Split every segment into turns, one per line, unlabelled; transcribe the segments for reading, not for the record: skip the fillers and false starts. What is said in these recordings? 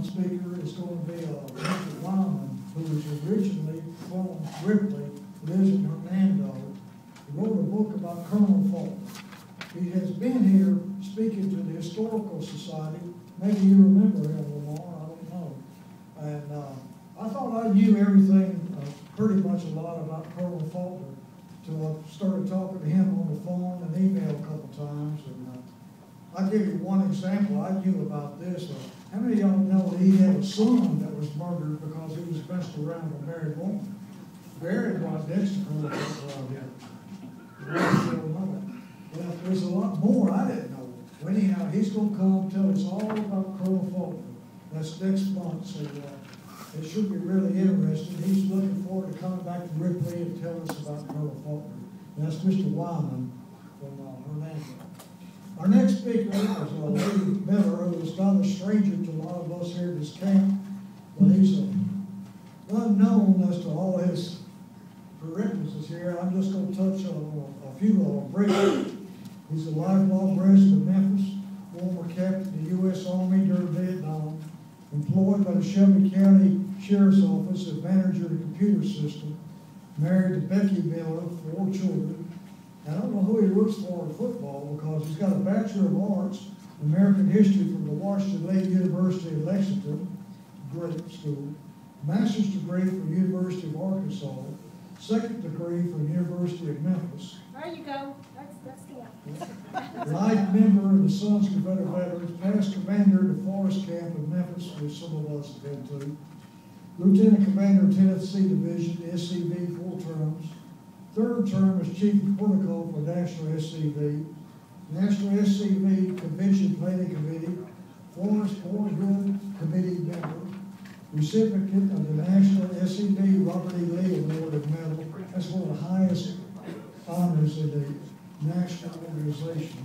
Speaker is going to be Mr. Wyman, who was originally from Ripley, lives in Hernando. He wrote a book about Colonel Faulkner. He has been here speaking to the Historical Society. Maybe you remember him, Lamar, I don't know. And I thought I knew everything, pretty much a lot about Colonel Faulkner, till I started talking to him on the phone and email a couple times. And I'll give you one example. I knew about this. How many of y'all know that he had a son that was murdered because he was messed around with a married woman? Buried right next to Colonel Faulkner out here. Well, there's a lot more I didn't know. Anyhow, he's going to come tell us all about Colonel Faulkner. That's next month, so it should be really interesting. He's looking forward to coming back to Ripley and telling us about Colonel Faulkner. And that's Mr. Wyman from Hernando. Our next speaker is Lee Millar, who is not a stranger to a lot of us here at this camp, but he's unknown as to all his prerequisites here. I'm just going to touch on a few of them briefly. He's a lifelong resident of Memphis, former captain of the U.S. Army during Vietnam, employed by the Shelby County Sheriff's Office as manager of the computer system, married to Becky Millar, 4 children. I don't know who he roots for in football because he's got a Bachelor of Arts in American History from the Washington Lee University in Lexington, great school, master's degree from the University of Arkansas, 2nd degree from the University of Memphis.
There you go. That's the one.
Life member of the Sons of Confederate Veterans, past commander of the Forest Camp in Memphis, which some of us have been to, lieutenant commander of Tennessee Division, SCV, 4 terms, 3rd term as chief of protocol for National SCV, National SCV Convention Planning Committee, Forest Boardroom Committee member, recipient of the National SCV Robert E. Lee Award of Medal. That's one of the highest honors in the national organization.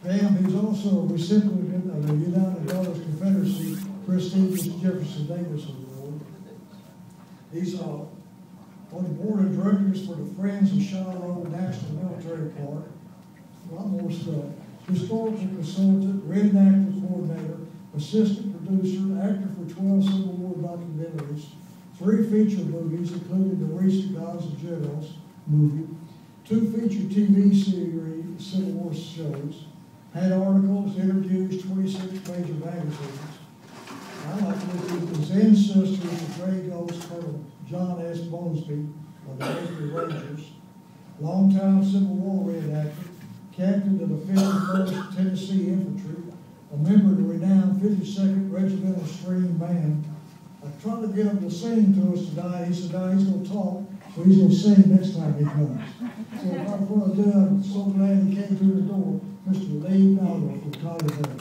And he's also a recipient of the United Daughters Confederacy prestigious Jefferson Davis Award. He's on the board of directors for the Friends of Shiloh National Military Park. A lot more stuff. Historical consultant, reenactor coordinator, assistant producer, actor for 12 Civil War documentaries, 3 feature movies, including the recent Gods and Generals movie, 2 feature TV series, Civil War shows, had articles, interviews, 26 major magazines. I like to look at his ancestors, the Gray Ghost Colonel John S. Mosby of the Mosby Rangers, longtime Civil War reenactor, captain of the 51st Tennessee Infantry, a member of the renowned 52nd Regimental String Band. I tried to get him to sing to us tonight. He said, no, he's going to talk, so he's going to sing next time he comes. So without further ado, I'm so glad he came through the door, Mr. Lee Millar from Colorado.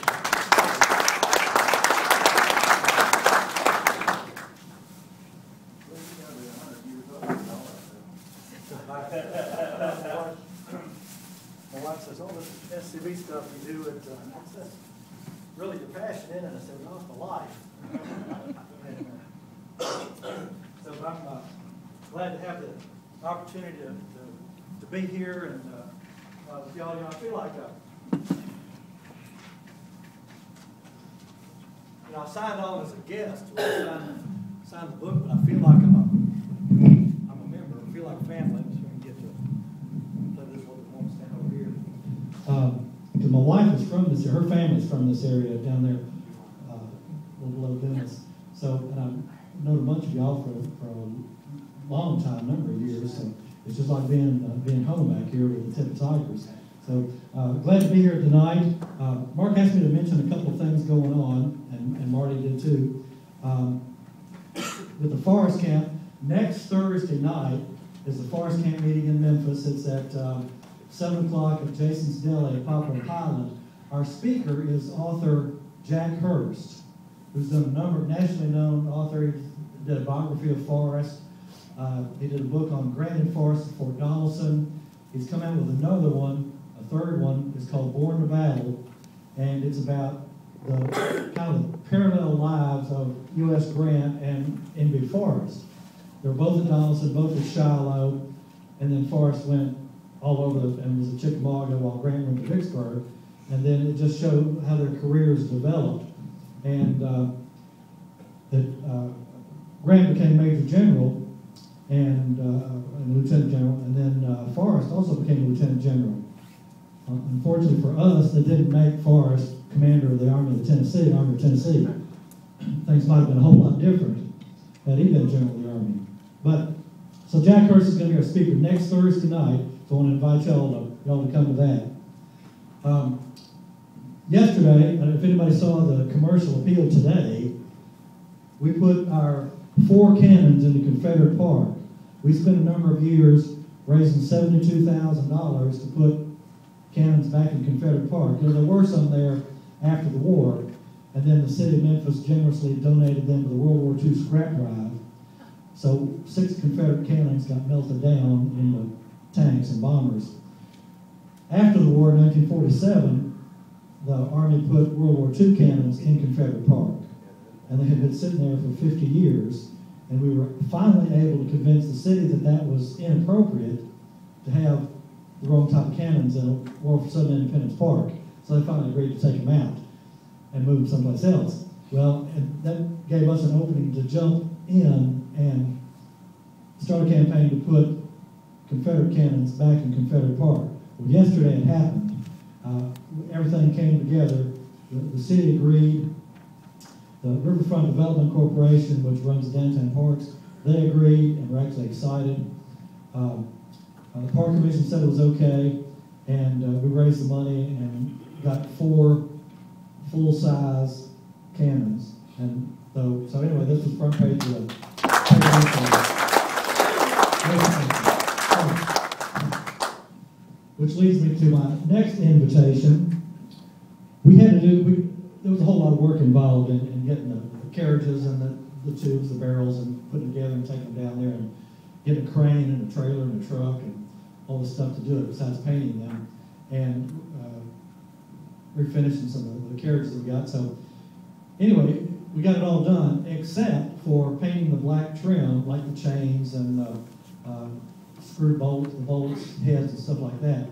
My wife says, all this SCV stuff you do, that's really your passion in it. I said, no, it's my life. So I'm glad to have the opportunity to be here and with y'all. I feel like I signed on as a guest when I signed the book, but I feel like I'm a member. I feel like family. So we can get to play this little bit more, stand over here.
Because my wife is from this, her family's from this area down there, below Venice. So, and I've known a bunch of y'all for a long time, number of years. So it's just like being home back here with the Tippah Tigers. So glad to be here tonight. Mark asked me to mention a couple of things going on, and Marty did too. With the Forest Camp, next Thursday night is the Forest Camp meeting in Memphis. It's at 7 o'clock at Jason's Deli at Poplar Highland. Our speaker is author Jack Hurst, who's done a number of nationally known author. He did a biography of Forrest. He did a book on Grandin Forest at Fort Donaldson. He's come out with another one, a 3rd one. It's called Born to Battle, and it's about the kind of parallel lives of U.S. Grant and N.B. Forrest. They were both at Donaldson, both at Shiloh, and then Forrest went all over and was at Chickamauga while Grant went to Vicksburg, and then it just showed how their careers developed. And that Grant became Major General and Lieutenant General, and then Forrest also became Lieutenant General. Unfortunately for us, they didn't make Forrest Commander of the Army of Tennessee. Things might have been a whole lot different had he been General of the Army. But so Jack Hurst is going to be our speaker next Thursday night. So I want to invite y'all to come to that. Yesterday, if anybody saw the commercial appeal today, we put our 4 cannons into Confederate Park. We spent a number of years raising $72,000 to put cannons back in Confederate Park. You know, there were some there after the war, and then the city of Memphis generously donated them to the World War II scrap drive. So 6 Confederate cannons got melted down in the tanks and bombers. After the war in 1947, the Army put World War II cannons in Confederate Park. And they had been sitting there for 50 years. And we were finally able to convince the city that that was inappropriate to have the wrong type of cannons in War for Southern Independence Park. So they finally agreed to take them out and move them someplace else. Well, and that gave us an opening to jump in and start a campaign to put Confederate cannons back in Confederate Park. Well, yesterday it happened. Everything came together. The city agreed. The Riverfront Development Corporation, which runs the downtown parks, they agreed, and we're actually excited. The Park Commission said it was okay, and we raised the money and got 4 full-size cannons. And so anyway, this was front page of the which leads me to my next invitation. There was a whole lot of work involved in getting the carriages and the tubes, the barrels, and putting them together and taking them down there and getting a crane and a trailer and a truck and all this stuff to do it besides painting them and refinishing some of the carriages that we got. So anyway, we got it all done except for painting the black trim, like the chains and screw bolts, the bolts, heads, and stuff like that.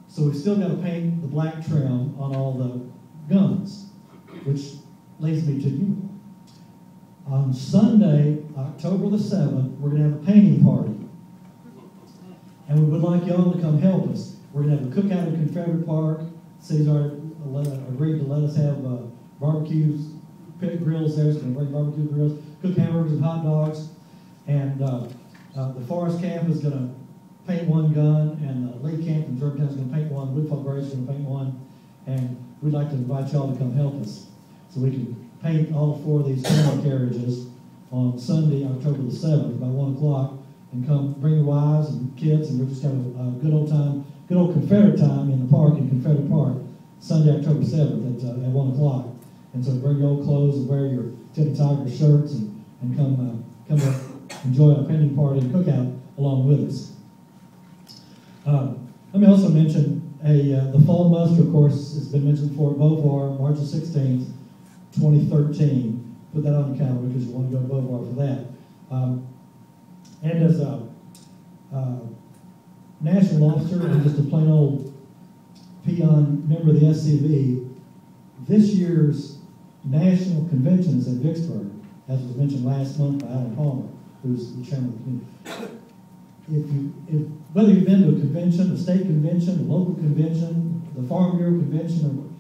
So we still got to paint the black trim on all the guns, which leads me to you. On Sunday, October the 7th, we're going to have a painting party. And we would like y'all to come help us. We're going to have a cookout in Confederate Park. City's agreed to let us have barbecues, pit grills there, so we're going to bring barbecue grills, cook hamburgers and hot dogs. And the Forest Camp is going to paint 1 gun, and the Lee Camp in Germantown is going to paint 1, Woodfall Grace is going to paint 1, and we'd like to invite y'all to come help us so we can paint all 4 of these camel carriages on Sunday, October the 7th, about 1 o'clock, and come bring your wives and kids, and we'll just have a good old time, good old Confederate time in the park, in Confederate Park, Sunday, October 7th at 1 o'clock. And so bring your old clothes and wear your Tippah Tiger shirts and come enjoy our painting party and cookout along with us. Let me also mention the Fall Muster, of course, has been mentioned before, Beauvoir, March the 16th, 2013. Put that on the calendar because you want to go to Beauvoir for that. And as a national officer and just a plain old peon member of the SCV, this year's national convention is in Vicksburg, as was mentioned last month by Alan Palmer, who's the chairman of the committee. Whether you've been to a convention, a state convention, a local convention, the Farm Bureau convention,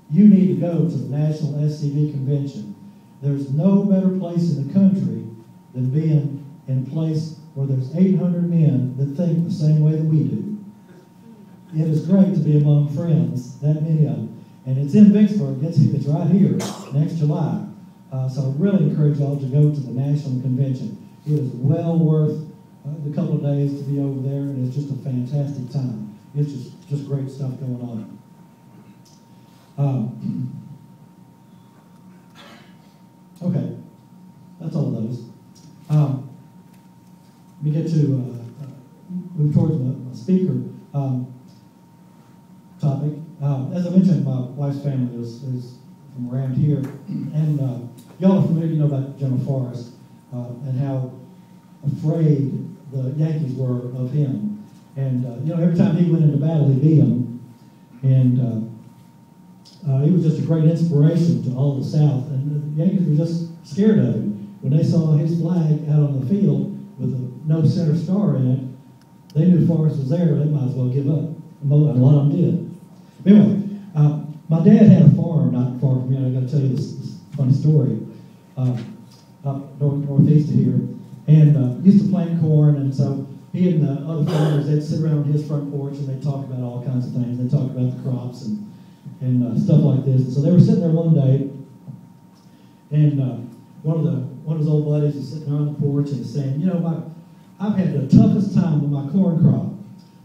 you need to go to the National SCV convention. There's no better place in the country than being in a place where there's 800 men that think the same way that we do. It is great to be among friends, that many of them. And it's in Vicksburg, it's right here next July. So I really encourage y'all to go to the National Convention. It is well worth the couple of days to be over there, and it's just a fantastic time. It's just great stuff going on. Okay, that's all of those. Let me get to move towards my speaker topic. As I mentioned, my wife's family is from around here, and y'all are familiar, you know about General Forrest and how afraid the Yankees were of him. And every time he went into battle, he beat them. And he was just a great inspiration to all the South, and the Yankees were just scared of him. When they saw his flag out on the field with no center star in it, they knew Forrest was there, they might as well give up. And a lot of them did. Anyway, my dad had a farm not far from here. I got to tell you this funny story. Up northeast of here, and used to plant corn, and so he and the other farmers, they'd sit around his front porch and they'd talk about all kinds of things. They'd talk about the crops and stuff like this. And so they were sitting there one day, and one of his old buddies is sitting there on the porch and he's saying, you know, I've had the toughest time with my corn crop.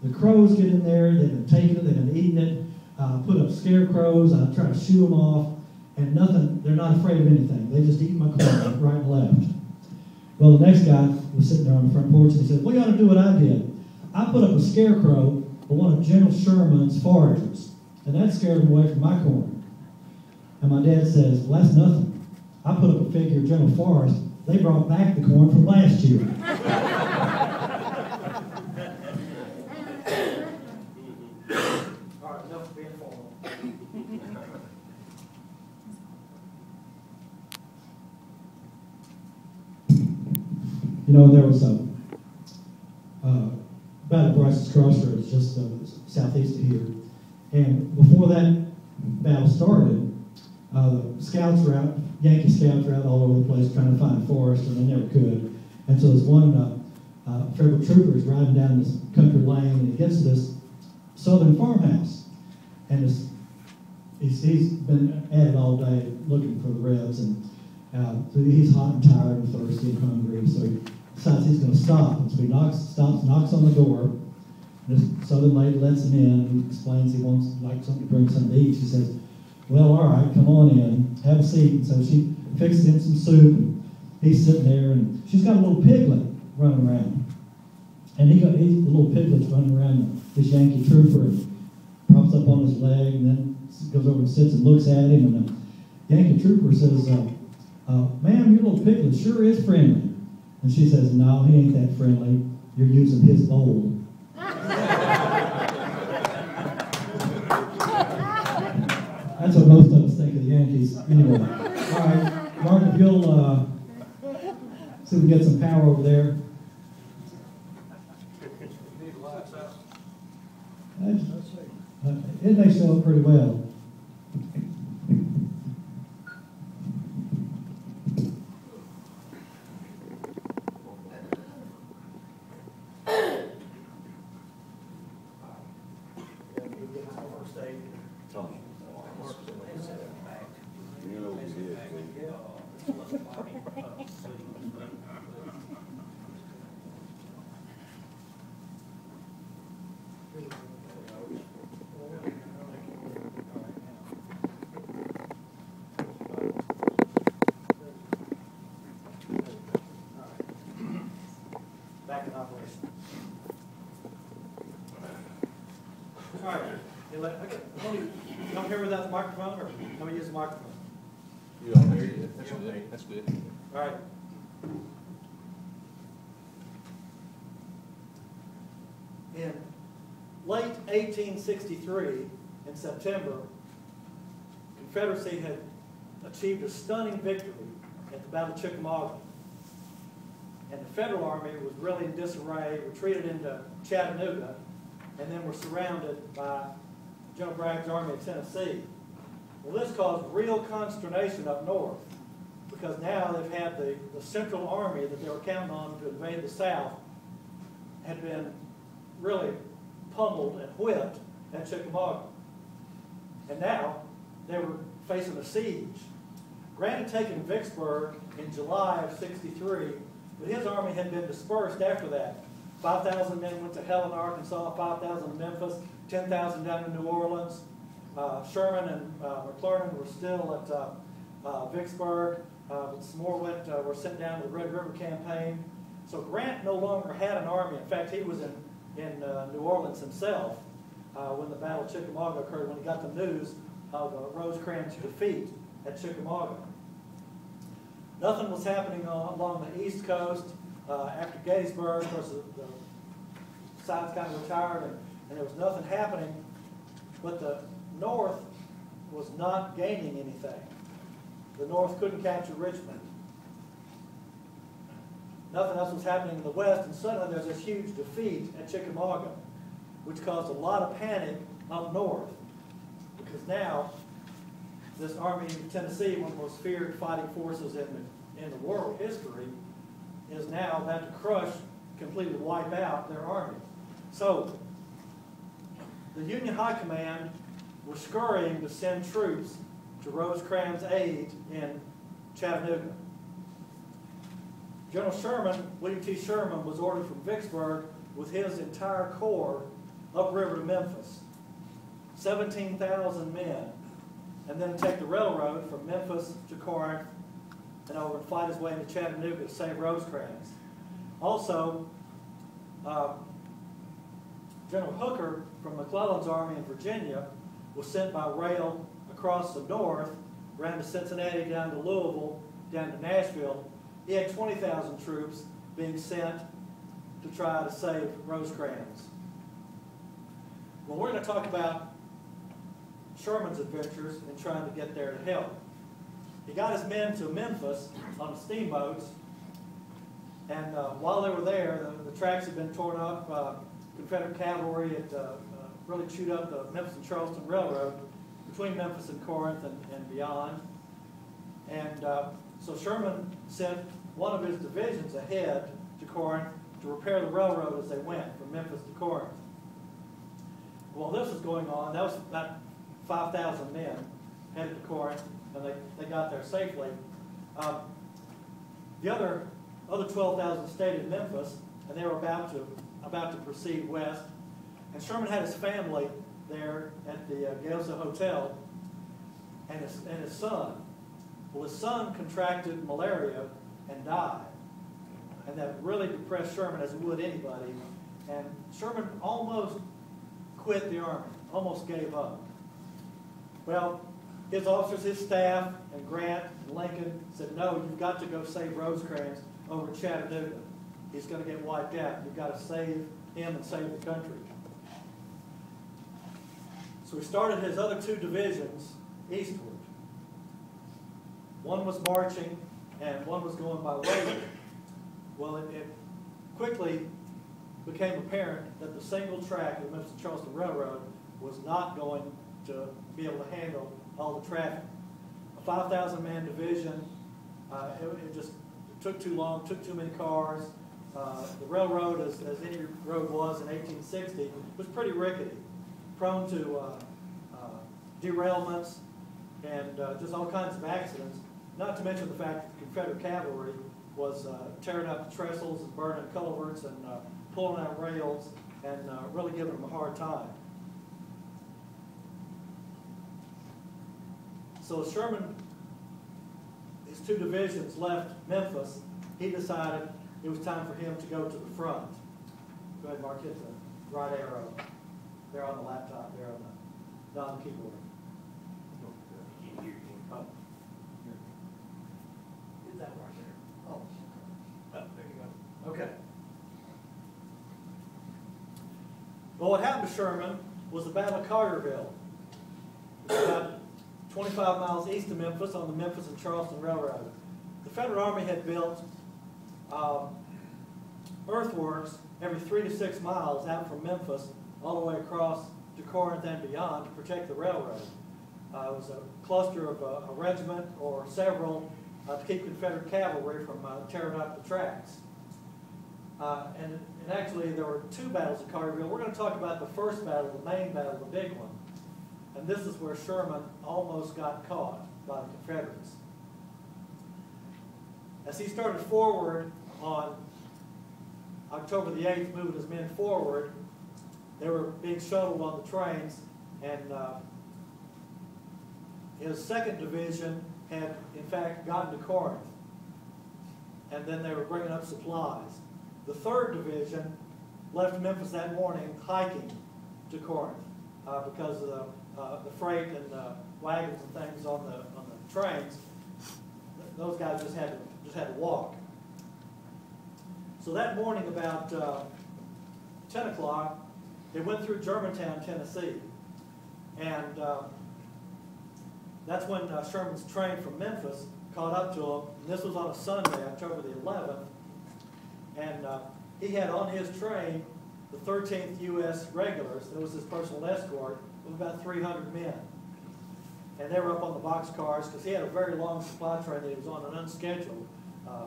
The crows get in there, they've been taking it, they've been eating it. Put up scarecrows, I try to shoo them off, and nothing, they're not afraid of anything. They just eat my corn right and left. Well, the next guy was sitting there on the front porch and he said, well, you ought to do what I did. I put up a scarecrow for one of General Sherman's foragers, and that scared him away from my corn. And my dad says, well, that's nothing. I put up a figure of General Forrest. They brought back the corn from last year.
All right, enough being formal.
You know, there was a Battle of Bryce's Crossroads just southeast of here. And before that battle started, the scouts were out, Yankee scouts were out all over the place trying to find Forrest, and they never could. And so this one federal trooper is riding down this country lane, and he gets to this southern farmhouse. And he's been at it all day looking for the Rebs, and so he's hot and tired and thirsty and hungry, so he decides he's going to stop. And so he knocks on the door. This southern lady lets him in. He explains he wants something to bring something to eat. She says, well, all right, come on in, have a seat. And so she fixes him some soup, and he's sitting there, and she's got a little piglet running around. And the little piglet's running around this Yankee trooper, and props up on his leg, and then goes over and sits and looks at him, and the Yankee trooper says, ma'am, your little piglet sure is friendly. And she says, no, he ain't that friendly. You're using his bowl. That's what most of us think of the Yankees. Anyway, all right, Mark, if you'll see if we can get some power over there. It may show up pretty well.
Back in operation. All right. Okay. You don't hear without the microphone, or let me use the microphone?
You don't hear it? That's good. That's good.
All right. In late 1863, in September, Confederacy had achieved a stunning victory at the Battle of Chickamauga. And the Federal Army was really in disarray, retreated into Chattanooga, and then were surrounded by General Bragg's Army of Tennessee. Well, this caused real consternation up north, because now they've had the Central Army that they were counting on to invade the South had been really pummeled and whipped at Chickamauga. And now they were facing a siege. Grant had taken Vicksburg in July of '63, but his army had been dispersed after that. 5,000 men went to Helena, Arkansas, 5,000 in Memphis, 10,000 down in New Orleans. Sherman and McClernand were still at Vicksburg, but some more were sent down to the Red River Campaign. So Grant no longer had an army. In fact, he was in New Orleans himself when the Battle of Chickamauga occurred, when he got the news of Rosecrans' defeat at Chickamauga. Nothing was happening along the East Coast after Gettysburg. Of course, the South kind of retired, and there was nothing happening. But the North was not gaining anything. The North couldn't capture Richmond. Nothing else was happening in the West, and suddenly there's this huge defeat at Chickamauga, which caused a lot of panic up north, because now this Army of Tennessee, one of the most feared fighting forces in the world history, is now about to crush, completely wipe out their army. So the Union High Command was scurrying to send troops to Rosecrans' aid in Chattanooga. General Sherman, William T. Sherman, was ordered from Vicksburg with his entire corps upriver to Memphis, 17,000 men, and then take the railroad from Memphis to Corinth and over and fight his way into Chattanooga to save Rosecrans. Also, General Hooker from McClellan's army in Virginia was sent by rail across the north, ran to Cincinnati, down to Louisville, down to Nashville. He had 20,000 troops being sent to try to save Rosecrans. Well, we're going to talk about Sherman's adventures in trying to get there to help. He got his men to Memphis on steamboats, and while they were there, the tracks had been torn up. Confederate cavalry had really chewed up the Memphis and Charleston Railroad between Memphis and Corinth and beyond. And so Sherman sent one of his divisions ahead to Corinth to repair the railroad as they went from Memphis to Corinth. While this was going on, that was about 5,000 men headed to Corinth, and they got there safely. The other 12,000 stayed in Memphis, and they were about to proceed west. And Sherman had his family there at the Gaelsa Hotel, and his son. Well, his son contracted malaria and died, and that really depressed Sherman, as it would anybody. And Sherman almost quit the army, almost gave up. Well, his officers, his staff, and Grant and Lincoln said, no, you've got to go save Rosecrans over at Chattanooga. He's going to get wiped out. You've got to save him and save the country. So he started his other two divisions eastward. One was marching, and one was going by rail. Well, it quickly became apparent that the single track of the Memphis and Charleston Railroad was not going to be able to handle all the traffic. A 5,000-man division, it just took too long, took too many cars. The railroad, as any road was in 1860, was pretty rickety, prone to derailments and just all kinds of accidents, not to mention the fact that the Confederate cavalry was tearing up the trestles and burning culverts and pulling out rails and really giving them a hard time. So as Sherman, his two divisions left Memphis, he decided it was time for him to go to the front. Go ahead, Mark, hit the right arrow there on the laptop, there on the keyboard. Oh. Hit that right there. Oh, there you go. Okay. Well, what happened to Sherman was the Battle of Carterville. It's about 25 miles east of Memphis on the Memphis and Charleston Railroad. The Federal Army had built earthworks every 3 to 6 miles out from Memphis all the way across to Corinth and beyond to protect the railroad. It was a cluster of a regiment or several to keep Confederate cavalry from tearing up the tracks. And actually there were two battles at Carterville. We're going to talk about the first battle, the main battle, the big one. And this is where Sherman almost got caught by the Confederates. As he started forward on October the 8th, moving his men forward, they were being shuttled on the trains, and his second division had in fact gotten to Corinth, and then they were bringing up supplies. The third division left Memphis that morning hiking to Corinth because of the freight and wagons and things on the trains. Those guys just had to walk. So that morning about 10 o'clock, they went through Germantown, Tennessee. And That's when Sherman's train from Memphis caught up to him. And this was on a Sunday, October the 11th. And he had on his train the 13th U.S. Regulars. That was his personal escort with about 300 men. And they were up on the boxcars because he had a very long supply train that he was on, an unscheduled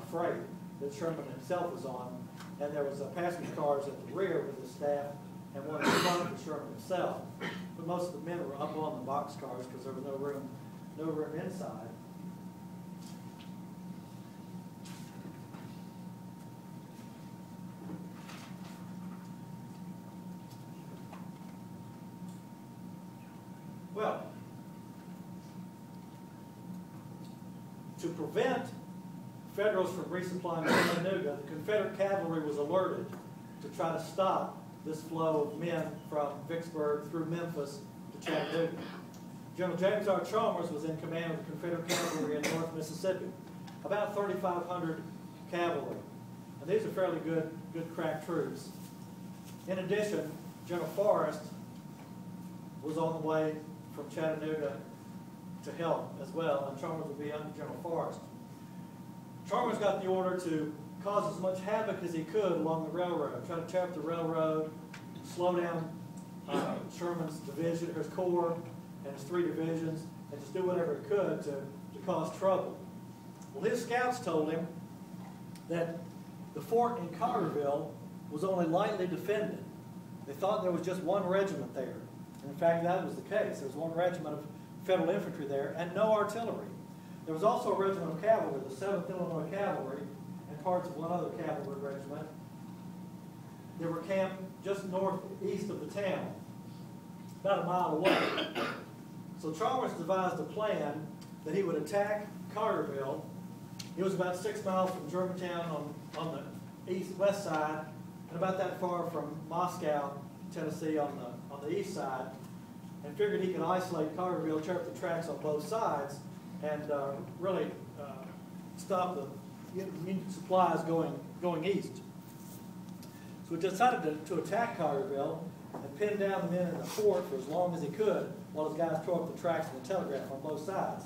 freight that Sherman himself was on. And there was passenger cars at the rear with his staff and one in the front with Sherman himself. But most of the men were up on the boxcars because there was no room inside. Well, to prevent Federals from resupplying Chattanooga, the Confederate cavalry was alerted to try to stop this flow of men from Vicksburg through Memphis to Chattanooga. General James R. Chalmers was in command of the Confederate cavalry in North Mississippi, about 3,500 cavalry. And these are fairly good crack troops. In addition, General Forrest was on the way from Chattanooga to help as well, and Chalmers would be under General Forrest. Chalmers got the order to cause as much havoc as he could along the railroad, try to tear up the railroad, slow down Sherman's division, his corps, and his 3 divisions, and just do whatever he could to cause trouble. Well, his scouts told him that the fort in Carterville was only lightly defended. They thought there was just 1 regiment there. And in fact, that was the case. There was 1 regiment of Federal infantry there and no artillery. There was also a regiment of cavalry, the 7th Illinois Cavalry, and parts of 1 other cavalry regiment. They were camped just northeast of the town, about a mile away. So Chalmers devised a plan that he would attack Carterville. It was about 6 miles from Germantown on the east-west side, and about that far from Moscow, Tennessee, on the east side, and figured he could isolate Carterville, tear up the tracks on both sides, and really stop the Union supplies going east. So he decided to attack Carterville and pin down the men in the fort for as long as he could while his guys tore up the tracks and the telegraph on both sides.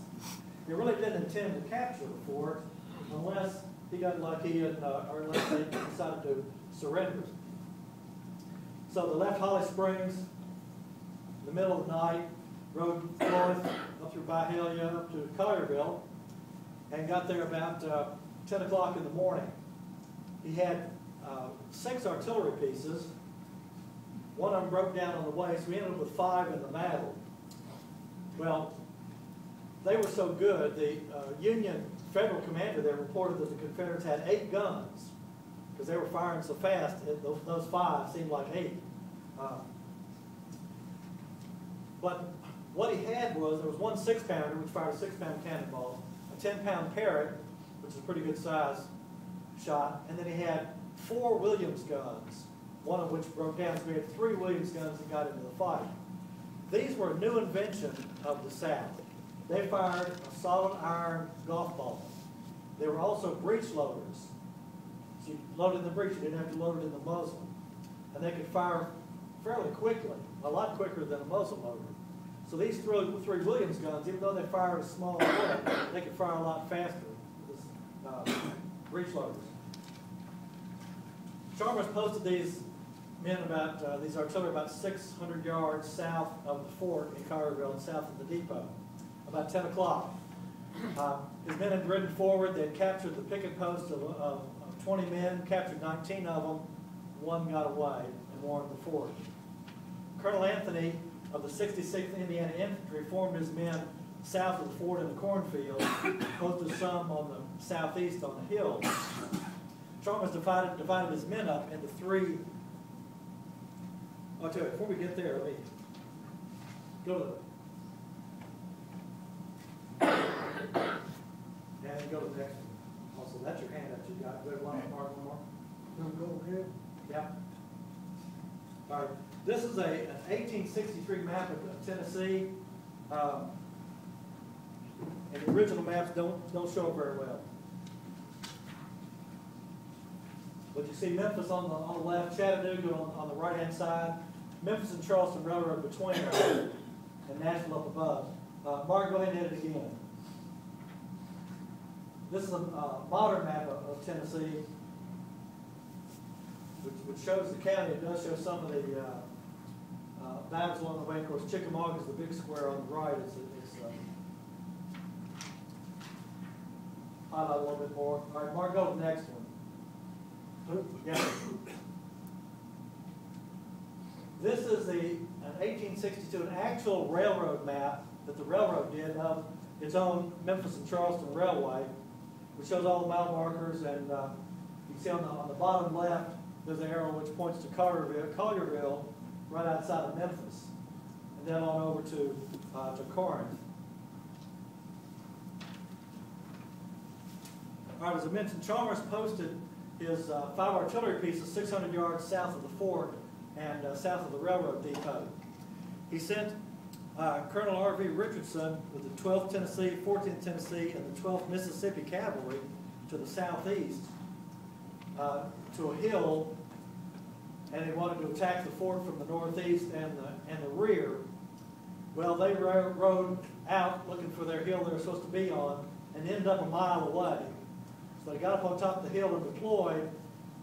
He really didn't intend to capture the fort unless he got lucky or unless they decided to surrender. So they left Holly Springs in the middle of the night, rode north up through Byhalia up to Carterville, and got there about 10 o'clock in the morning. He had 6 artillery pieces. 1 of them broke down on the way, so we ended up with 5 in the battle. Well, they were so good, the Union Federal commander there reported that the Confederates had 8 guns, because they were firing so fast, those 5 seemed like 8. But what he had was, there was 1 6-pounder, which fired a 6-pound cannonball, a 10-pound Parrott, which is a pretty good size shot, and then he had 4 Williams guns, 1 of which broke down, so we had 3 Williams guns that got into the fight. These were a new invention of the South. They fired a solid iron golf ball. They were also breech loaders. So you loaded in the breech, you didn't have to load it in the muzzle. And they could fire fairly quickly, a lot quicker than a muzzle loader. So these 3 Williams guns, even though they fired a small bullet, they could fire a lot faster with this, breech loaders. Chalmers posted these men these artillery about 600 yards south of the fort in Carterville and south of the depot, about 10 o'clock. His men had ridden forward. They had captured the picket post of 20 men, captured 19 of them. 1 got away and warned the fort. Colonel Anthony of the 66th Indiana Infantry formed his men south of the fort in the cornfield, posted some on the southeast on the hill. Chalmers divided his men up into 3. I'll tell you, before we get there, let me go to and go to the next one. Also, that's your hand that you got. Go ahead, mark one more.
Go ahead.
Yeah. All right. This is an 1863 map of Tennessee. And the original maps don't show it very well. But you see Memphis on the left, Chattanooga on the right-hand side, Memphis and Charleston Railroad between, and Nashville up above. Mark, go ahead and hit it again. This is a modern map of Tennessee, which shows the county. It does show some of the battles along the way. Of course, Chickamauga is the big square on the right. It's highlight a little bit more. All right, Mark, go to the next one. Yeah. This is an 1862, an actual railroad map that the railroad did of its own Memphis and Charleston Railway, which shows all the mile markers, and you can see on the bottom left, there's an arrow which points to Collierville, right outside of Memphis, and then on over to Corinth. All right, as I mentioned, Chalmers posted his 5 artillery pieces 600 yards south of the fort and south of the railroad depot. He sent Colonel R.V. Richardson with the 12th Tennessee, 14th Tennessee, and the 12th Mississippi Cavalry to the southeast to a hill, and they wanted to attack the fort from the northeast and the rear. Well, they rode out looking for their hill they were supposed to be on and ended up a mile away. So they got up on top of the hill and deployed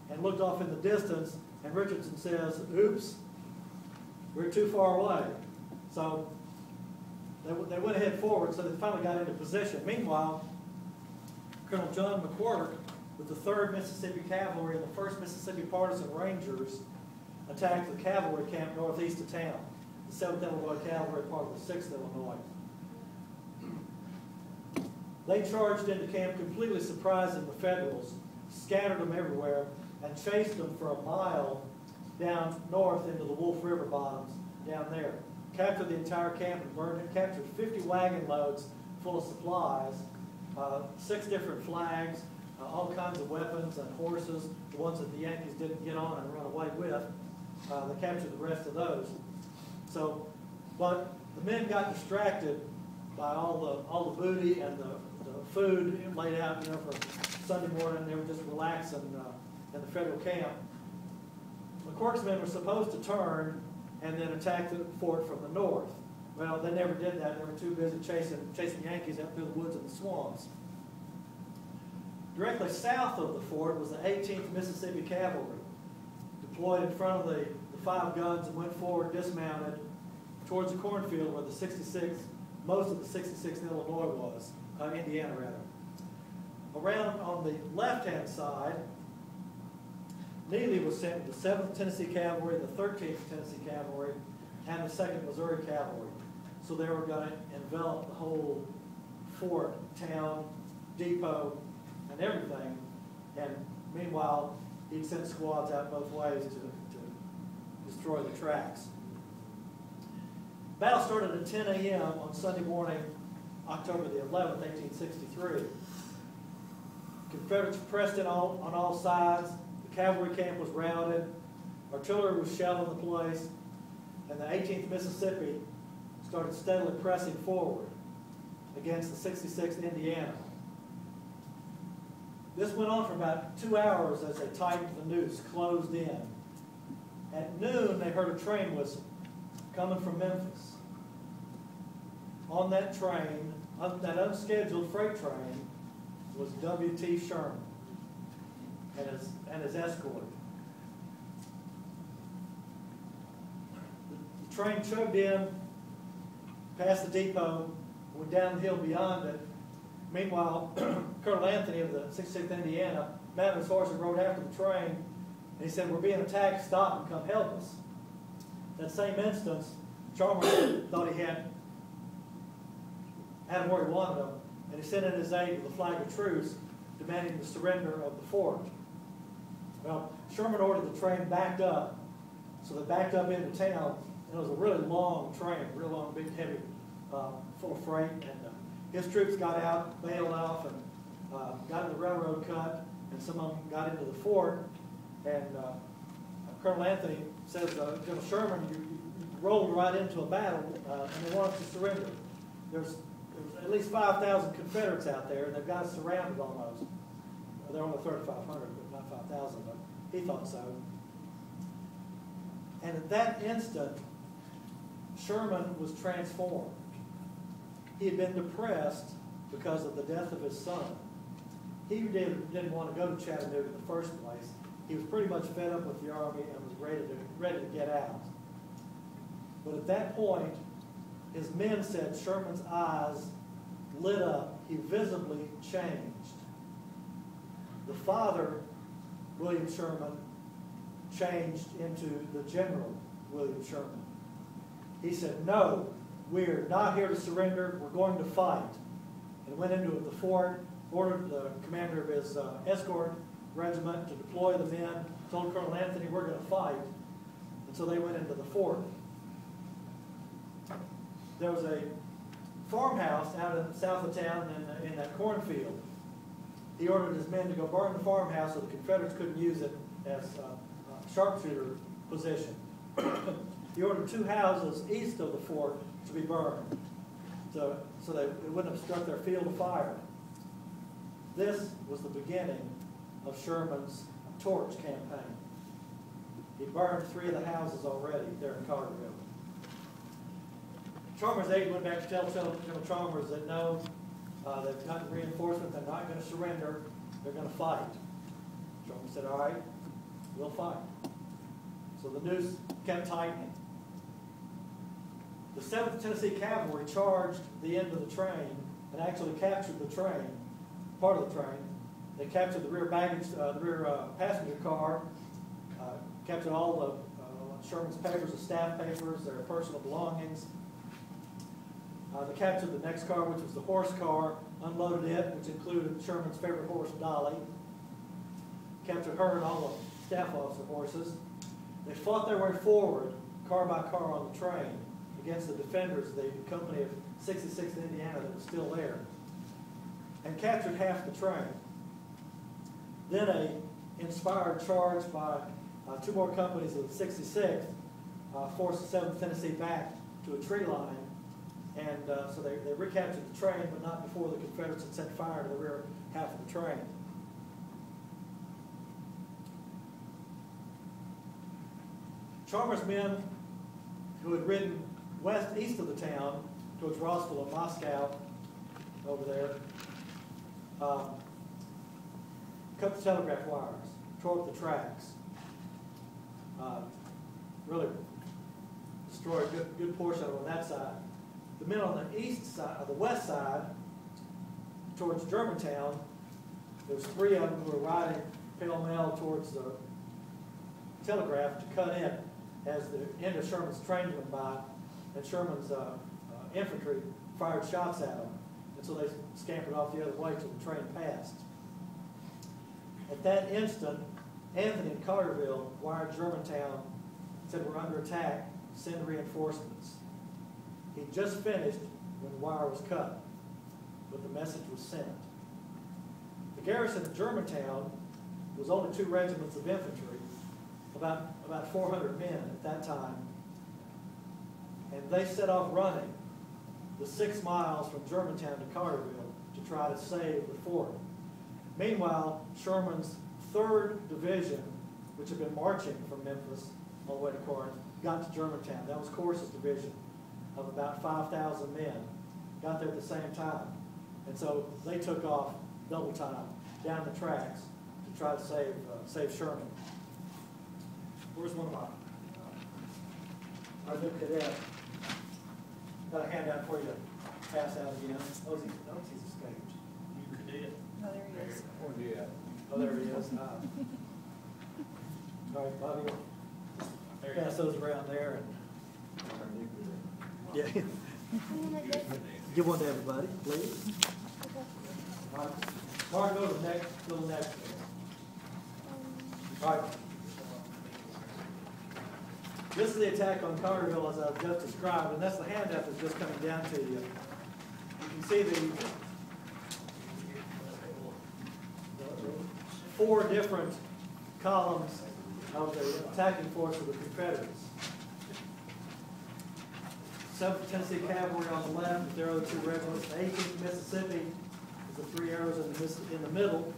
and looked off in the distance, and Richardson says, "Oops, we're too far away." So they went ahead forward, so they finally got into position. Meanwhile, Colonel John McQuirk with the 3rd Mississippi Cavalry and the 1st Mississippi Partisan Rangers attacked the cavalry camp northeast of town. The 7th Illinois Cavalry, part of the 6th Illinois. They charged into camp, completely surprising the Federals, scattered them everywhere, and chased them for a mile down north into the Wolf River bottoms down there. Captured the entire camp and burned it. Captured 50 wagon loads full of supplies, 6 different flags, all kinds of weapons and horses, the ones that the Yankees didn't get on and run away with. They captured the rest of those. So, but the men got distracted by all the booty and the food laid out, for Sunday morning. They were just relaxing in the Federal camp. McQuirk's men were supposed to turn and then attack the fort from the north. Well, they never did that. They were too busy chasing Yankees out through the woods and the swamps. Directly south of the fort was the 18th Mississippi Cavalry, deployed in front of the 5 guns and went forward, dismounted, towards the cornfield where most of the 66th Illinois was, Indiana rather. Around on the left-hand side, Neely was sent with the 7th Tennessee Cavalry, the 13th Tennessee Cavalry, and the 2nd Missouri Cavalry. So they were going to envelop the whole fort, town, depot, and everything. And meanwhile, he'd sent squads out both ways to destroy the tracks. Battle started at 10 a.m. on Sunday morning, October the 11th, 1863. Confederates pressed in on all sides. The cavalry camp was routed. Artillery was shelling the place. And the 18th Mississippi started steadily pressing forward against the 66th Indiana. This went on for about 2 hours as they tightened the noose, closed in. At noon, they heard a train whistle coming from Memphis. On that train, that unscheduled freight train, was W.T. Sherman and his escort. The train chugged in, past the depot, went down the hill beyond it. Meanwhile, Colonel Anthony of the 66th Indiana mounted his horse and rode after the train, and he said, "We're being attacked, stop and come help us." That same instance, Chalmers thought he had him where he wanted him, and he sent in his aide with a flag of truce, demanding the surrender of the fort. Well, Sherman ordered the train backed up, so they backed up into town, and it was a really long train, real long, big, heavy, full of freight, and his troops got out, bailed off, and got in the railroad cut, and some of them got into the fort, and Colonel Anthony says, General Sherman, you rolled right into a battle, and they want us to surrender. There's at least 5,000 Confederates out there, and they've got us surrounded almost. They're only 3,500, but not 5,000, but he thought so. And at that instant, Sherman was transformed. he had been depressed because of the death of his son. He didn't want to go to Chattanooga in the first place. He was pretty much fed up with the Army and was ready to get out. But at that point, his men said Sherman's eyes lit up. He visibly changed. The father, William Sherman, changed into the General William Sherman. He said, "No, we're not here to surrender. We're going to fight." And went into the fort, ordered the commander of his escort regiment to deploy the men, told Colonel Anthony, "We're going to fight." And so they went into the fort. There was a farmhouse out in the south of town in that cornfield. He ordered his men to go burn the farmhouse so the Confederates couldn't use it as a sharpshooter position. He ordered 2 houses east of the fort to be burned, so they wouldn't obstruct their field of fire. This was the beginning of Sherman's torch campaign. He burned 3 of the houses already there in Carterville. Chalmers' aide went back to tell General Chalmers that no, they've gotten reinforcement, they're not going to surrender, they're going to fight. Chalmers said, "All right, we'll fight." So the noose kept tightening. The 7th Tennessee Cavalry charged the end of the train and actually captured the train, part of the train. They captured the rear baggage, the rear passenger car, captured all the Sherman's papers, the staff papers, their personal belongings. They captured the next car, which was the horse car, unloaded it, which included Sherman's favorite horse, Dolly. Captured her and all the staff officer horses. They fought their way forward, car by car on the train, against the defenders of the company of 66th Indiana that was still there, and captured half the train. Then a inspired charge by 2 more companies of the 66th forced the 7th Tennessee back to a tree line, and so they recaptured the train, but not before the Confederates had set fire to the rear half of the train. Chalmers' men, who had ridden east of the town towards Rossville and Moscow, over there, cut the telegraph wires, tore up the tracks, really destroyed a good portion of it on that side. The men on the east side, the west side, towards Germantown, there was 3 of them who were riding pell-mell towards the telegraph to cut in as the end of Sherman's train went by, and Sherman's infantry fired shots at them. And so they scampered off the other way till the train passed. At that instant, Anthony in Carterville wired Germantown, said, "We're under attack, send reinforcements." He'd just finished when the wire was cut, but the message was sent. The garrison of Germantown was only 2 regiments of infantry, about 400 men at that time, and they set off running the 6 miles from Germantown to Carterville to try to save the fort. Meanwhile, Sherman's 3rd Division, which had been marching from Memphis all the way to Corinth, got to Germantown. That was Corse's division of about 5,000 men, got there at the same time. And so they took off double time down the tracks to try to save Sherman. Where's one of our new cadets? Got a handout for you to pass out again. Oh, he's escaped. New cadet.
Oh, there he is.
Yeah.
Oh, there he is. All right, Bobby, pass those around there. Yeah. Give one to everybody, please. All right. Mark, go to the next. All right. This is the attack on Carterville as I've just described, and that's the handout that's just coming down to you. You can see the 4 different columns of the attacking force of the Confederates. 7th Tennessee Cavalry on the left, with their other 2 regiments. The 18th Mississippi is the 3 arrows in the middle.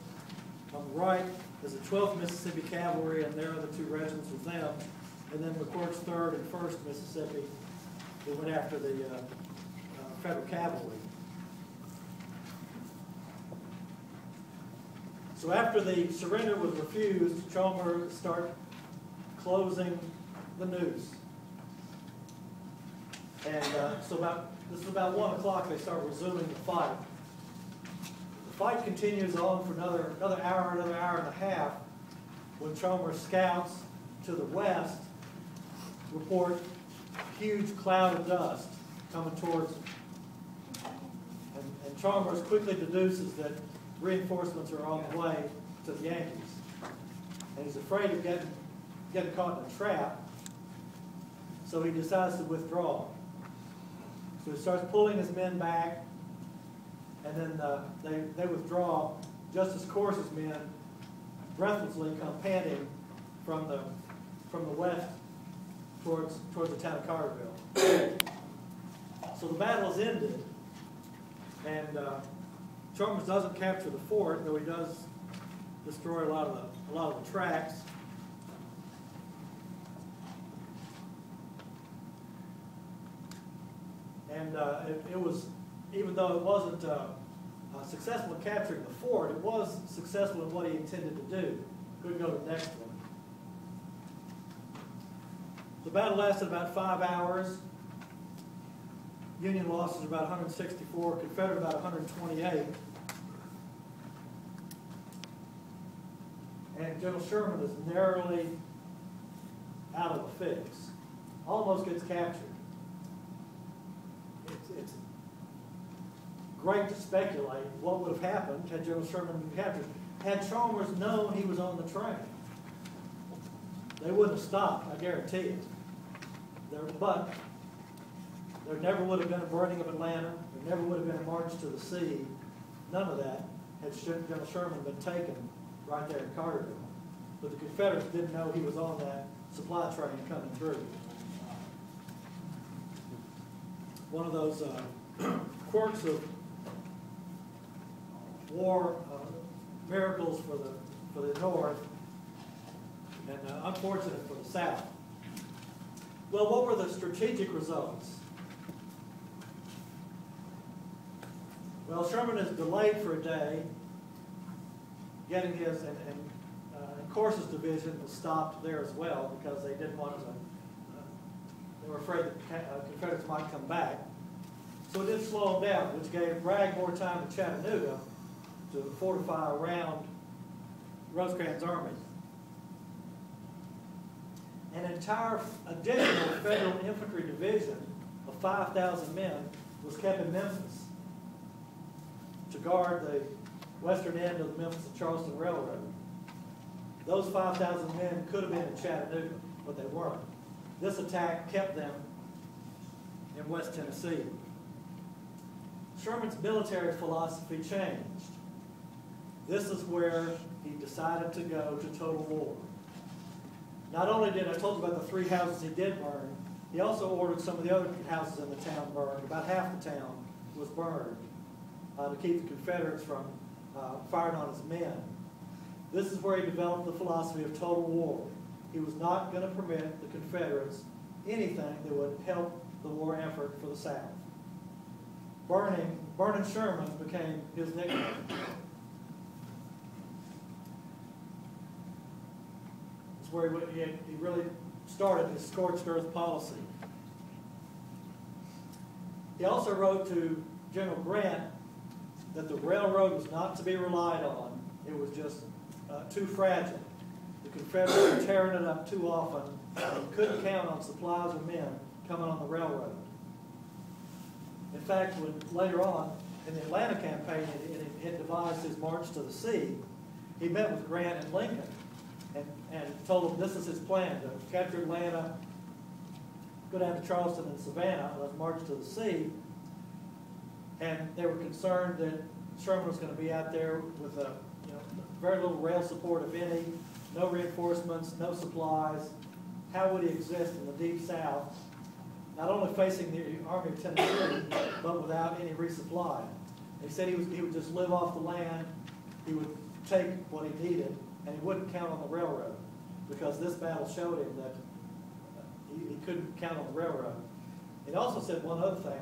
On the right is the 12th Mississippi Cavalry and their other 2 regiments with them. And then McCourt's 3rd and 1st Mississippi, who went after the Federal cavalry. So after the surrender was refused, Chalmers started closing the noose. And this is about 1 o'clock, they start resuming the fight. The fight continues on for another hour and a half, when Chalmers' scouts to the west report a huge cloud of dust coming towards them. And Chalmers quickly deduces that reinforcements are on the way to the Yankees. And he's afraid of getting caught in a trap, so he decides to withdraw. So he starts pulling his men back, and then they withdraw just as Corse's men breathlessly come panting from the west towards the town of Carterville. So the battle is ended, and Chalmers doesn't capture the fort, though he does destroy a lot of the tracks. And it was, even though it wasn't successful in capturing the fort, it was successful in what he intended to do. Couldn't go to the next one. The battle lasted about 5 hours. Union losses were about 164, Confederate about 128. And General Sherman is narrowly out of the fix. Almost gets captured. It's great to speculate what would have happened had General Sherman been captured. Had Chalmers known he was on the train, they wouldn't have stopped, I guarantee it. But there never would have been a burning of Atlanta. There never would have been a march to the sea. None of that had General Sherman been taken right there in Carterville. But the Confederates didn't know he was on that supply train coming through. One of those quirks of war miracles for the North, and unfortunate for the South. Well, what were the strategic results? Well, Sherman is delayed for a day, getting his, and Corse's division was stopped there as well because they didn't want to, they were afraid that Confederates might come back. So it did slow them down, which gave Bragg more time to Chattanooga to fortify around Rosecrans' army. An entire additional Federal infantry division of 5,000 men was kept in Memphis to guard the western end of the Memphis and Charleston Railroad. Those 5,000 men could have been in Chattanooga, but they weren't. This attack kept them in West Tennessee. Sherman's military philosophy changed. This is where he decided to go to total war. Not only did, I told you about the 3 houses he did burn, he also ordered some of the other houses in the town burned. About half the town was burned to keep the Confederates from firing on his men. This is where he developed the philosophy of total war. He was not going to permit the Confederates anything that would help the war effort for the South. Burning Sherman became his nickname. It's where he really started his scorched earth policy. He also wrote to General Grant that the railroad was not to be relied on. It was just too fragile. The Confederates were tearing it up too often, and you couldn't count on supplies or men coming on the railroad. In fact, when later on in the Atlanta campaign, he devised his march to the sea, he met with Grant and Lincoln and told them this is his plan, to capture Atlanta, go down to Charleston and Savannah, let's march to the sea. And they were concerned that Sherman was going to be out there with very little rail support, if any, no reinforcements, no supplies. How would he exist in the Deep South, not only facing the Army of Tennessee, but without any resupply? He said he would just live off the land, he would take what he needed, and he wouldn't count on the railroad, because this battle showed him that he couldn't count on the railroad. He also said one other thing.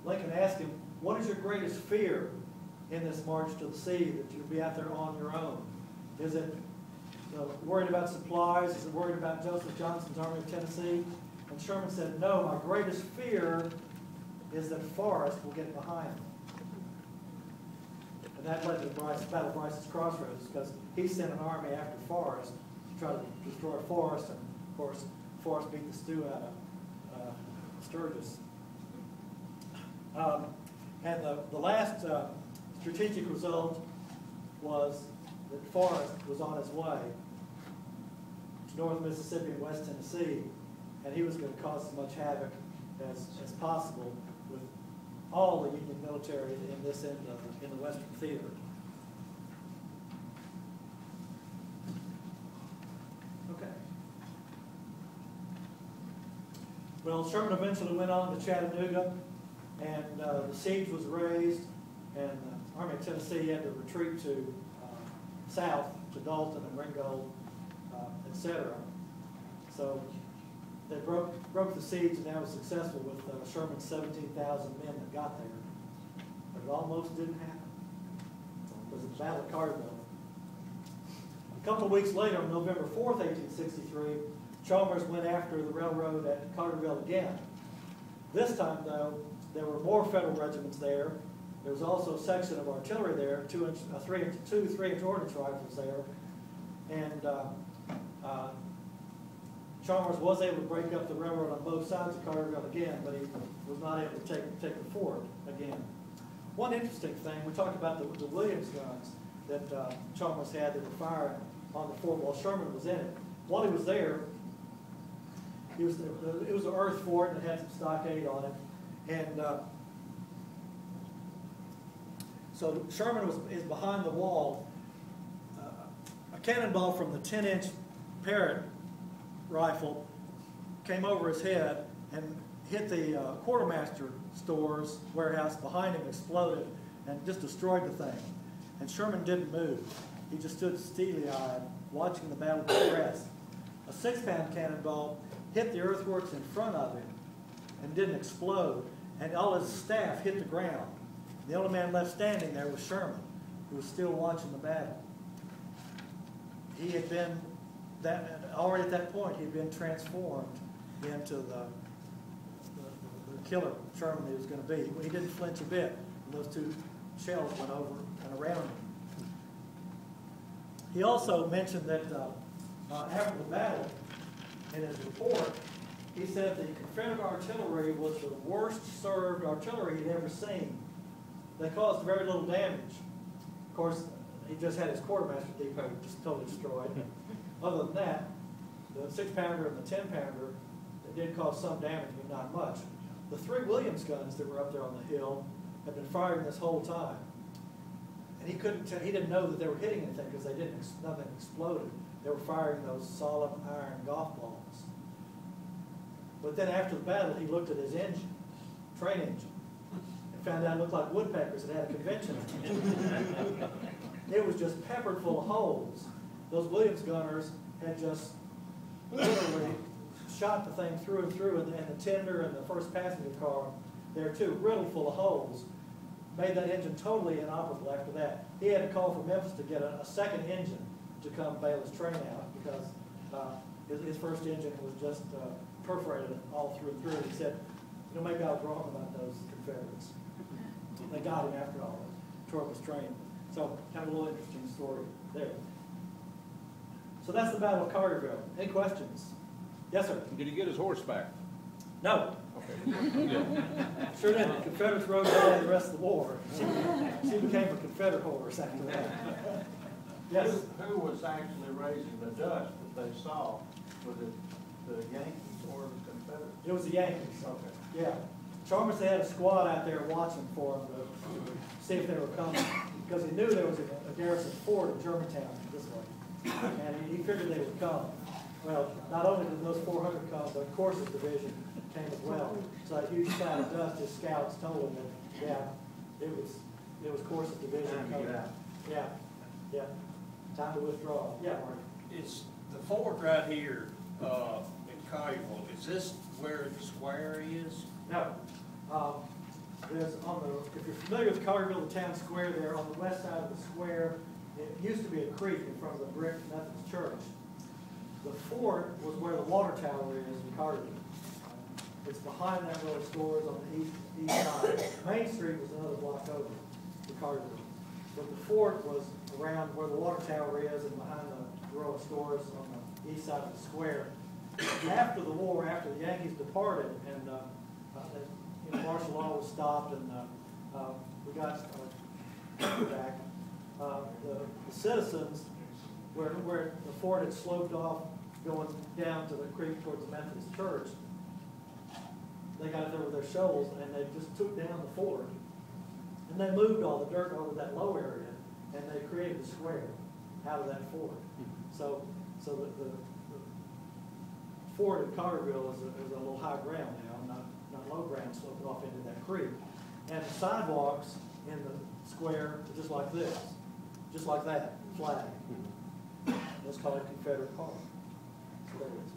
Lincoln asked him, what is your greatest fear in this march to the sea, that you'll be out there on your own? Is it worried about supplies? Is it worried about Joseph Johnston's Army of Tennessee? And Sherman said, no, my greatest fear is that Forrest will get behind me. And that led to the Battle of Bryce's Crossroads, because he sent an army after Forrest to try to destroy Forrest, and of course, Forrest beat the stew out of Sturgis. And the last strategic result was that Forrest was on his way to North Mississippi and West Tennessee, and he was going to cause as much havoc as possible with all the Union military in this end of in the Western Theater. Okay. Well, Sherman eventually went on to Chattanooga, and the siege was raised, and the Army of Tennessee had to retreat to south to Dalton and Ringgold, etc. So they broke the siege, and that was successful with Sherman's 17,000 men that got there. But it almost didn't happen. It was the Battle of Carterville. A couple of weeks later, on November 4th, 1863, Chalmers went after the railroad at Carterville again. This time, though, there were more Federal regiments there. There was also a section of artillery there, two 3-inch ordnance rifles there, and Chalmers was able to break up the railroad on both sides of Carterville again, but he was not able to take the fort again. One interesting thing, we talked about the Williams guns that Chalmers had that were firing on the fort while Sherman was in it. While he was there, it was an earth fort and it had some stockade on it, and so Sherman is behind the wall. A cannonball from the 10-inch Parrott rifle came over his head and hit the quartermaster store's warehouse behind him, exploded, and just destroyed the thing. And Sherman didn't move. He just stood steely-eyed, watching the battle progress. A 6-pound cannonball hit the earthworks in front of him and didn't explode, and all his staff hit the ground. The only man left standing there was Sherman, who was still watching the battle. He had been, already at that point, he had been transformed into the killer Sherman he was going to be. He didn't flinch a bit when those two shells went over and around him. He also mentioned that after the battle, in his report, he said the Confederate artillery was the worst served artillery he'd ever seen. They caused very little damage. Of course, he just had his quartermaster depot just totally destroyed. Other than that, the 6-pounder and the 10-pounder, they did cause some damage, but not much. The 3 Williams guns that were up there on the hill had been firing this whole time. And he didn't know that they were hitting anything because nothing exploded. They were firing those solid iron golf balls. But then after the battle, he looked at his engine, train engine, and found out it looked like woodpeckers that had a convention. It was just peppered full of holes. Those Williams gunners had just literally shot the thing through and through, and the tender and the first passenger car there too, riddled full of holes. Made that engine totally inoperable after that. He had to call from Memphis to get a second engine to come bail his train out because his first engine was just perforated all through and through. He said, you know, maybe I was wrong about those Confederates. They got him after all, tore up his train. So kind of a little interesting story there. So that's the Battle of Carterville. Any questions? Yes, sir.
Did he get his horse back?
No.
Okay. Yeah.
Sure did. The Confederates rode down the rest of the war. She became a Confederate horse after that. Yes.
Who was actually raising the dust that they saw? Was it the Yankees or the Confederates?
It was the Yankees.
Okay.
Yeah. Chalmers had a squad out there watching for them to see if they were coming because he knew there was a garrison fort in Germantown this way. And he figured they would come. Well, not only did those 400 come, but Corse's division came as well. So that huge cloud of dust, his scouts told him that, yeah, it was Corse's division coming out. Yeah, yeah. Time to withdraw. Yeah, Mark.
Is the fort right here in Collierville, is this where the square is?
No. there's on the, if you're familiar with Carterville, the town square there, on the west side of the square, it used to be a creek in front of the brick Methodist church. The fort was where the water tower is in Carterville. It's behind that row of stores on the east side. Main Street was another block over to Carterville. But the fort was around where the water tower is and behind the row of stores on the east side of the square. After the war, after the Yankees departed and martial law was stopped and we got back, the citizens, where the fort had sloped off going down to the creek towards the Methodist church, they got it there with their shovels and they just took down the fort. And they moved all the dirt over that low area and they created a square out of that fort. So the fort in Carterville is a little high ground now, not low ground, sloping off into that creek. And the sidewalks in the square are just like this, just like that, flag. That's called a Confederate Park. So there it is.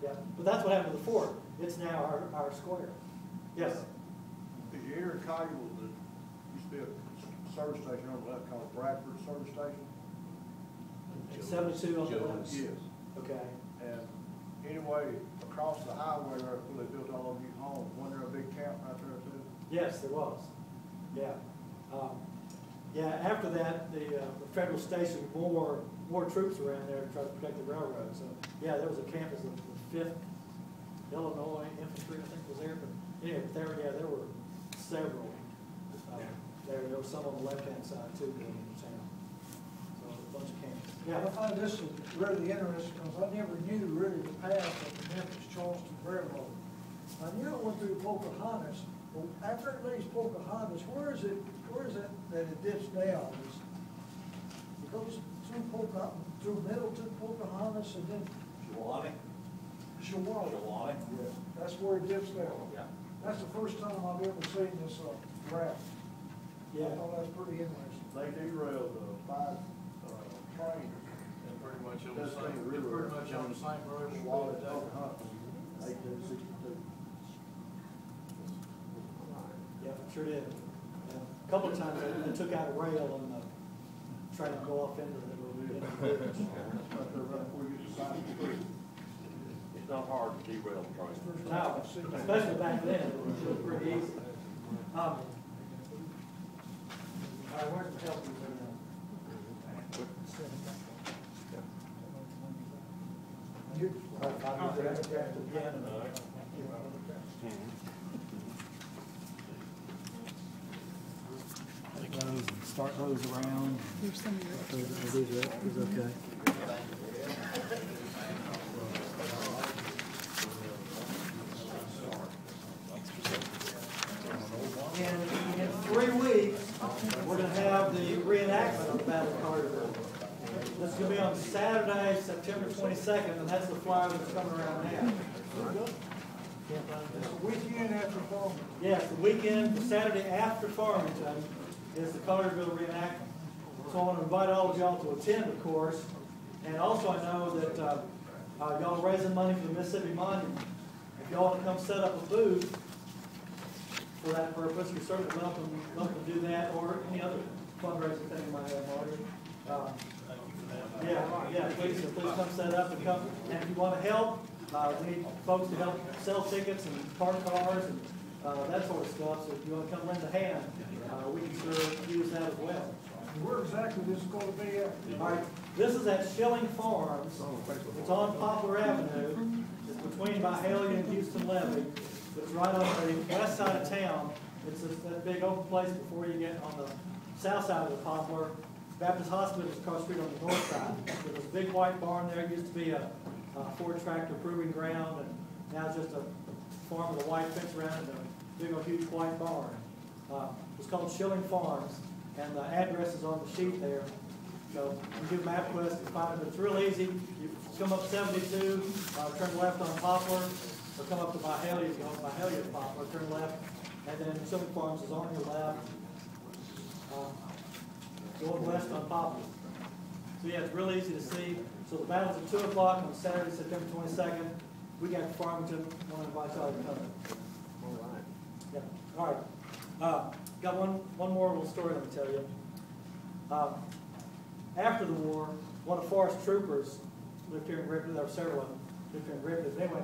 Yeah, but that's what happened to the fort. It's now our square. Yes?
Is you enter Collierville, there used to be a service station on the left called Bradford Service Station?
It's 72 on the left?
Yes.
Okay.
And anyway, across the highway there, where they built all of these homes, wasn't there a big camp right there too?
Yes, there was. Yeah. Yeah, after that, the federal stationed more troops around there to try to protect the railroad. So, yeah, there was a camp as the 5th Illinois Infantry, I think, was there. But anyway, there were several. There was some on the left-hand side, too, going into town. So, a bunch of camps.
Yeah, I find this really interesting because I never knew really the path of the Memphis-Charleston Railroad. I knew it went through Pocahontas, but after it leaves Pocahontas, where is it that it dips down? It goes through Middleton, Pocahontas, and then
Shawnee.
Shawnee. Yeah. That's where it dips down.
Yeah.
That's the first time I've ever seen this graph.
Yeah.
I thought that's pretty interesting.
They derailed 5 trains.
And pretty much on the
That's
same,
the river.
pretty much on the same road.
Swallowed Pocahontas in 1862.
Yeah, sure did. A couple of times they took out a rail and tried to go off into the bridge.
Right there, right before you get to side of the street.
It's not hard to derail a train.
No, especially back then, it was pretty easy. All right, where's the help? I'll do that again.
Those and start those around.
There's some.
Okay.
In 3 weeks, we're going to have the reenactment of the Battle of Carterville. This is going to be on Saturday, September 22nd, and that's the flyer that's coming around now.
Weekend after Farmington.
Yes, the weekend, the Saturday after Farmington is the Carterville reenactment. So I want to invite all of y'all to attend, of course. And also I know that y'all are raising money for the Mississippi Monument. If y'all want to come set up a booth for that purpose, you're certainly welcome to do that, or any other fundraising thing you might have, Marty. Yeah, please come set up and come. And if you want to help, we need folks to help sell tickets and park cars and that sort of stuff. So if you want to come lend a hand, we can sure use that as well.
Where exactly this is going to be at?
All right, this is at Schilling Farms. It's on Poplar Avenue. It's between Byhalia and Houston Levee. It's right on the west side of town. It's that big open place before you get on the south side of the Poplar. Baptist Hospital is across the street on the north side. There's a big white barn there. It used to be a Ford tractor proving ground, and now it's just a farm with a white fence around it and a big old huge white barn. It's called Schilling Farms, and the address is on the sheet there. So you do MapQuest to find it. It's real easy. You come up 72, turn left on Poplar, or come up to Byhalia, go up Byhalia to Poplar, turn left, and then Schilling Farms is on your left, going west on Poplar. So yeah, it's real easy to see. So the battle's at 2 o'clock on Saturday, September 22nd. We got Farmington. I want to invite y'all to come.
All right.
Yeah. All right. Got one more little story let me tell you. After the war, one of the forest troopers lived here in Ripley. There were several of them lived here in Ripley. But anyway,